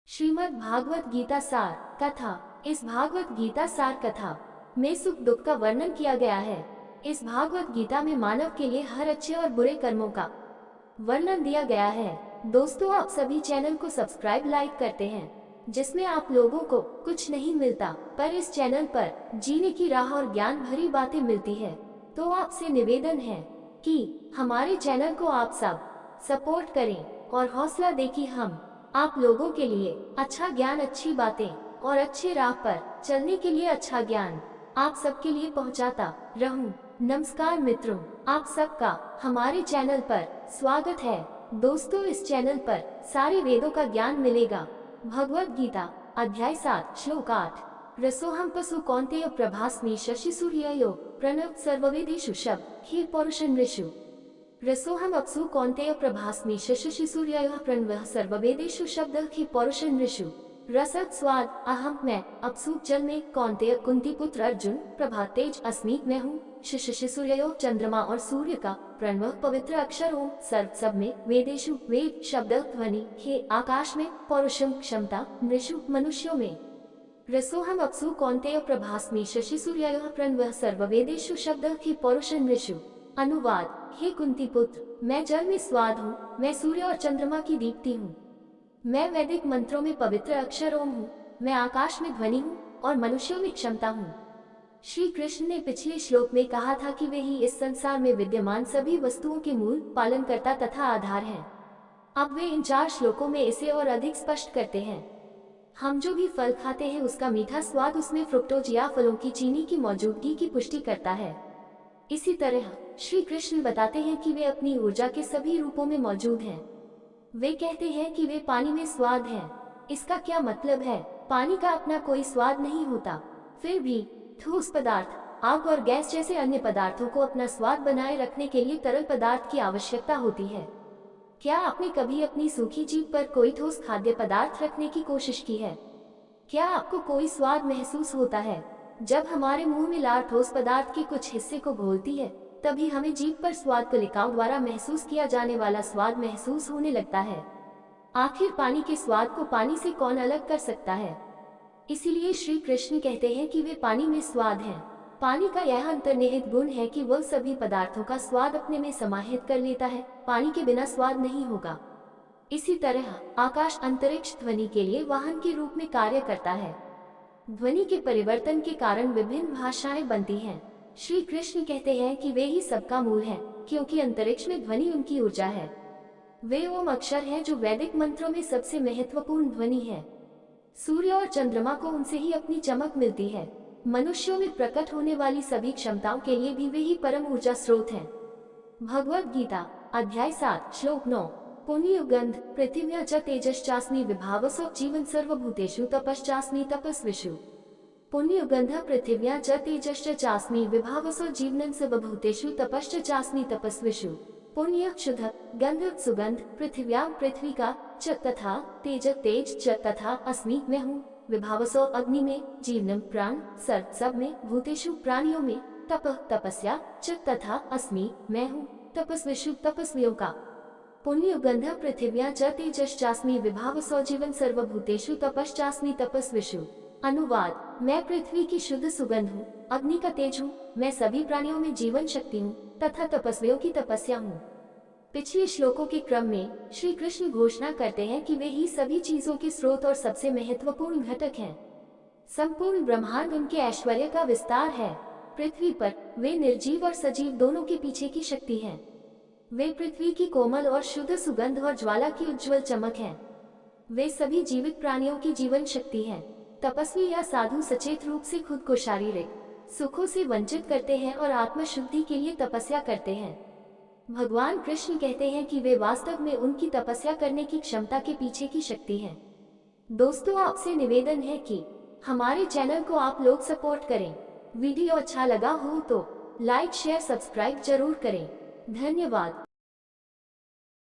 श्रीमद् भागवत गीता सार कथा। इस भागवत गीता सार कथा में सुख दुख का वर्णन किया गया है। इस भागवत गीता में मानव के लिए हर अच्छे और बुरे कर्मों का वर्णन दिया गया है। दोस्तों, आप सभी चैनल को सब्सक्राइब लाइक करते हैं, जिसमें आप लोगों को कुछ नहीं मिलता, पर इस चैनल पर जीने की राह और ज्ञान भरी बातें मिलती है। तो आपसे निवेदन है कि हमारे चैनल को आप सब सपोर्ट करें और हौसला दें कि हम आप लोगों के लिए अच्छा ज्ञान, अच्छी बातें और अच्छे राह पर चलने के लिए अच्छा ज्ञान आप सबके लिए पहुंचाता रहूं। नमस्कार मित्रों, आप सबका हमारे चैनल पर स्वागत है। दोस्तों, इस चैनल पर सारे वेदों का ज्ञान मिलेगा। भगवत गीता अध्याय 7 श्लोक 8। रसोहम पशु कौन्तेय प्रभास्मि शशि सूर्ययो प्रणव सर्ववेदेषु शब्द हे पौरुषं ऋषु। रसोहम अप्सु कौन्तेय प्रभास्मि शशि सूर्यः प्रणवः सर्ववेदेषु शब्दः हे पौरुषं ऋषु। रसद स्वाद अहम मैं, अप्सु जल में, कौन्तेय कुंती पुत्र अर्जुन, प्रभा तेज अस्मि मैं हूँ, शशि सूर्ययो चंद्रमा और सूर्य का, प्रणव पवित्र अक्षर हूँ, सर्व सब में, वेदेषु वेद शब्द ध्वनि, हे आकाश में, पौरुषम क्षमता, नृषु मनुष्यों में। रसोहम अप्सु कौन्तेय प्रभास्मि शशि सूर्यः प्रणवः सर्ववेदेषु शब्दः हे पौरुषं ऋषु। अनुवाद: हे कुंती पुत्र, मैं जल में स्वाद हूँ, मैं सूर्य और चंद्रमा की दीप्ति हूँ, मैं वैदिक मंत्रों में पवित्र अक्षर ओम हूँ, मैं आकाश में ध्वनि हूँ और मनुष्यों में क्षमता हूँ। श्री कृष्ण ने पिछले श्लोक में कहा था कि वे ही इस संसार में विद्यमान सभी वस्तुओं के मूल, पालनकर्ता तथा आधार हैं। अब वे इन 4 श्लोकों में इसे और अधिक स्पष्ट करते हैं। हम जो भी फल खाते हैं उसका मीठा स्वाद उसमें फ्रुक्टोज या फलों की चीनी की मौजूदगी की पुष्टि करता है। इसी तरह श्री कृष्ण बताते हैं कि वे अपनी ऊर्जा के सभी रूपों में मौजूद हैं। वे कहते हैं कि वे पानी में स्वाद हैं। इसका क्या मतलब है? पानी का अपना कोई स्वाद नहीं होता, फिर भी ठोस पदार्थ, आग और गैस जैसे अन्य पदार्थों को अपना स्वाद बनाए रखने के लिए तरल पदार्थ की आवश्यकता होती है। क्या आपने कभी अपनी सूखी जीभ पर कोई ठोस खाद्य पदार्थ रखने की कोशिश की है? क्या आपको कोई स्वाद महसूस होता है? जब हमारे मुंह में लार ठोस पदार्थ के कुछ हिस्से को घोलती है, तभी हमें जीभ पर स्वाद कलिकाओं द्वारा महसूस किया जाने वाला स्वाद महसूस होने लगता है। आखिर पानी के स्वाद को पानी से कौन अलग कर सकता है? इसीलिए श्री कृष्ण कहते हैं कि वे पानी में स्वाद हैं। पानी का यह अंतर्निहित गुण है कि वह सभी पदार्थों का स्वाद अपने में समाहित कर लेता है। पानी के बिना स्वाद नहीं होगा। इसी तरह आकाश अंतरिक्ष ध्वनि के लिए वाहन के रूप में कार्य करता है। ध्वनि के परिवर्तन के कारण विभिन्न भाषाएं बनती हैं। श्री कृष्ण कहते हैं कि वे ही सबका मूल हैं, क्योंकि अंतरिक्ष में ध्वनि उनकी ऊर्जा है। वे ओम अक्षर है जो वैदिक मंत्रों में सबसे महत्वपूर्ण ध्वनि है। सूर्य और चंद्रमा को उनसे ही अपनी चमक मिलती है। मनुष्यों में प्रकट होने वाली सभी क्षमताओं के लिए भी वे ही परम ऊर्जा स्रोत हैं। भगवत गीता अध्याय 7 श्लोक 9। पुण्यगंध पृथिव्या च तेजश्चास्मि विभावसो जीवन सर्वभूतेषु तपश्चास्मि तपस्विषु। पुण्यगंध पृथिव्या च तेजश्चास्मि विभावसो जीवनं सर्वभूतेषु तपश्चास्मि तपस्विषु। पुण्य शुद्ध, गंध सुगंध, पृथिव्या पृथ्वी का, च तथा, तेज तेज च तथा, अस्मि मैं हूँ, विभावसो अग्नि में, जीवनम प्राण, सर्व सब में, भूतेषु प्राणियों में, तप तपस्या, च तथा, अस्मि मैं हूँ, तपस्विषु तपस्वियों का। पुण्यगंध पृथिव्या च तेजश्चास्मि विभावसो जीवन सर्वभूतेषु तपश्चास्मि तपस्विषु। अनुवाद: मैं पृथ्वी की शुद्ध सुगंध हूँ, अग्नि का तेज हूँ, मैं सभी प्राणियों में जीवन शक्ति हूँ तथा तपस्वियों की तपस्या हूँ। पिछले श्लोकों के क्रम में श्री कृष्ण घोषणा करते हैं कि वे ही सभी चीजों के स्रोत और सबसे महत्वपूर्ण घटक हैं। संपूर्ण ब्रह्मांड उनके ऐश्वर्य का विस्तार है। पृथ्वी पर वे निर्जीव और सजीव दोनों के पीछे की शक्ति हैं। वे पृथ्वी की कोमल और शुद्ध सुगंध और ज्वाला की उज्जवल चमक हैं। वे सभी जीवित प्राणियों की जीवन शक्ति हैं। तपस्वी या साधु सचेत रूप से खुद को शारीरिक सुखों से वंचित करते हैं और आत्म शुद्धि के लिए तपस्या करते हैं। भगवान कृष्ण कहते हैं कि वे वास्तव में उनकी तपस्या करने की क्षमता के पीछे की शक्ति हैं। दोस्तों, आपसे निवेदन है कि हमारे चैनल को आप लोग सपोर्ट करें। वीडियो अच्छा लगा हो तो लाइक शेयर सब्सक्राइब जरूर करें। धन्यवाद।